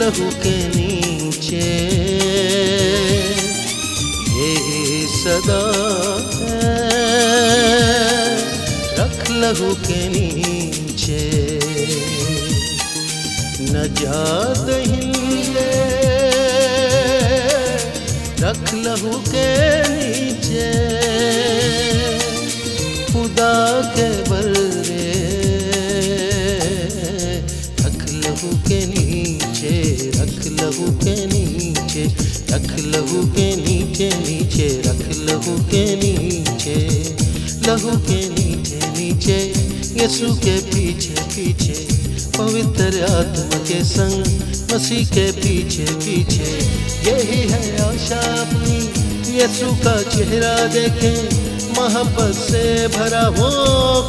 लहू के नीचे यही सदा है, रख लहू के नीचे न जात हिले, रख लहू के नीचे खुदा के बल्ले, रख लहू के नीचे, रख लहू के नीचे, रख लहू के नीचे, नीचे रख लहू के नीचे, लहू के नीचे नीचे यीशु के पीछे पीछे, पवित्र आत्मा के संग मसीह के पीछे पीछे, यही है आशा अपनी यीशु का चेहरा देखे, मोहब्बत से भरा वो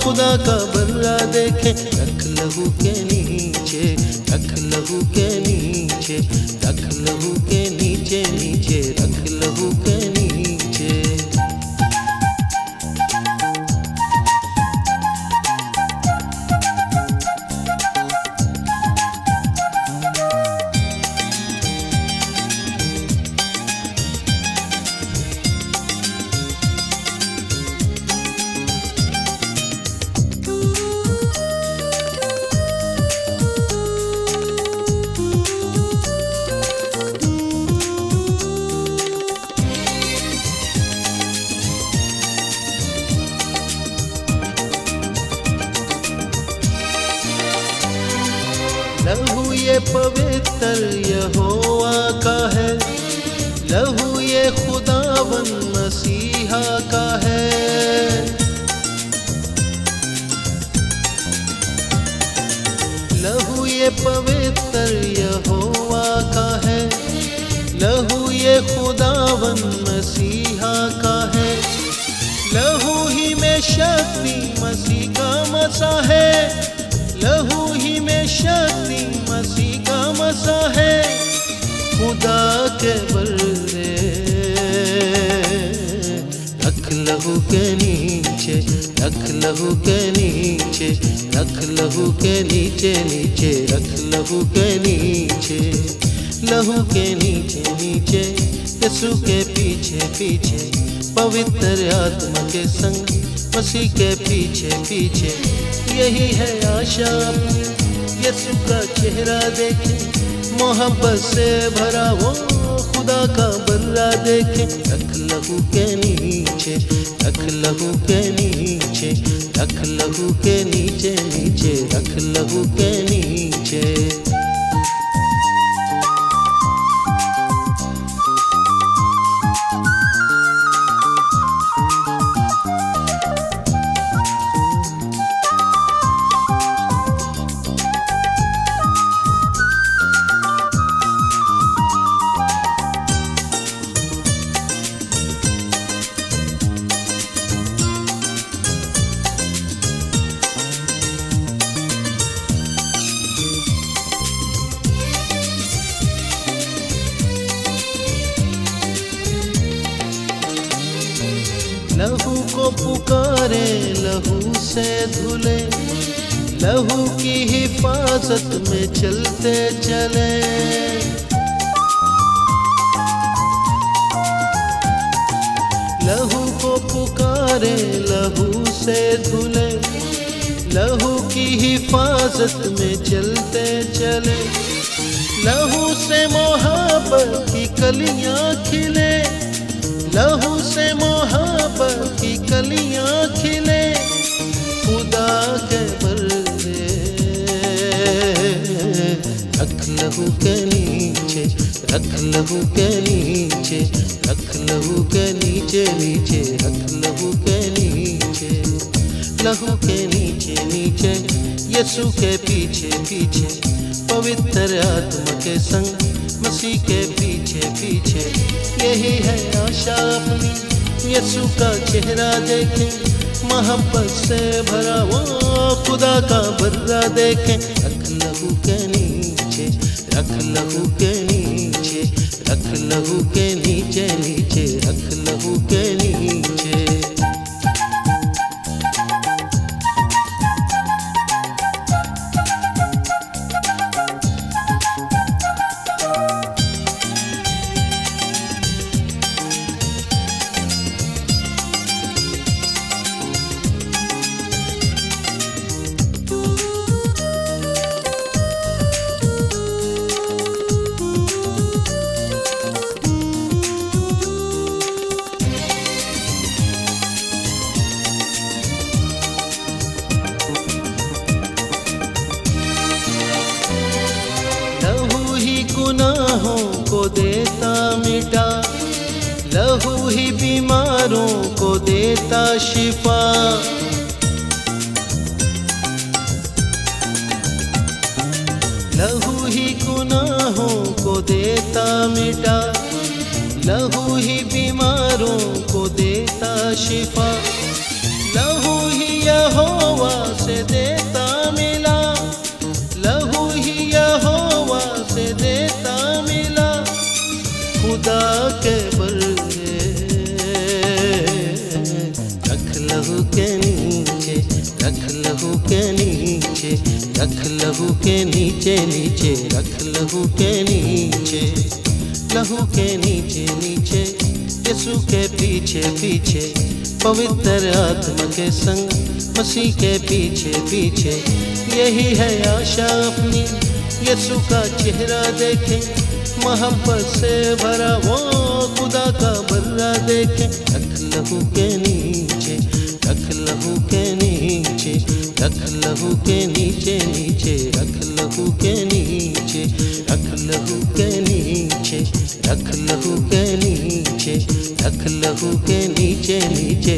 खुदा का बल्ला देखे, रख लहू के नीचे, रख लहू के नीचे, रख लहू के नीचे नीचे, रख लहू के नीचे। लहू ये पवित्र यहोवा का है, लहू ये खुदावन मसीहा का है, लहू ये पवित्र यहोवा का है, लहू ये खुदावन मसीहा का है, लहू ही में शक्ति मसीह का मसा है, लहू ही में शक्ति मसीह का मसा है, खुदा के बल्ले, रख लहू के नीचे, रख लहू के नीचे, रख लहू के नीचे नीचे, रख लहू के नीचे, लहू के नीचे नीचे यीशु के पीछे पीछे, पवित्र आत्मा के संग मसीह के पीछे पीछे, यही है आशा यीशु का चेहरा देखे, मोहब्बत से भरा वो खुदा का बल्ला देखे, रख लहू के नीचे, रख लहू के नीचे, रख लहू के नीचे नीचे, रख लहू के नीचे। लहू को पुकारे, लहू से धुले, लहू की हिफाजत में चलते चले, लहू को पुकारे, लहू से धुले, लहू की हिफाजत में चलते चले, लहू से मोहब्बत की कलियां खिले, लहू से मोहब्बत की कलियां खिले, खुदा के बल्ले, रख लहू के नीचे, रख लहू के नीचे, रख लहू के नीचे नीचे, रख लहू के नीचे, लहू के नीचे नीचे यीशु के पीछे पीछे, पवित्र आत्मा के संग मसीह के पीछे पीछे, यही है आशा अपनी यीशु का चेहरा देखे, मोहब्बत से भरा वो खुदा का बल्ला देखे, रख लहू के नीचे, रख लहू के नीचे, रख लहू के नीचे नीचे, रख लहू के नीचे। को देता मिटा, लहू ही बीमारों को देता शिफा। लहू ही गुनाहों को देता मिटा, लहू ही बीमारों को देता शिफा। लहू ही यहोवा से देता मिला, लहू ही यहोवा से देता मिला। खुदा के बल्ले रख लहू के नीचे, रख लहू के नीचे, रख लहू के नीचे नीचे, रख लहू के नीचे। लहू के नीचे नीचे, यीशु के पीछे पीछे, पवित्र आत्मा के संग मसीह के पीछे पीछे। यही है आशा अपनी, यीशु का चेहरा देखें, मोहब्बत से भरा वो खुदा का बर्रा देखें। रख लहू के नीचे, रख लहू के नीचे, रख लहू के नीचे नीचे, रख लहू के नीचे, रख लहू के नीचे, रख लहू के नीचे, रख लहू के नीचे नीचे,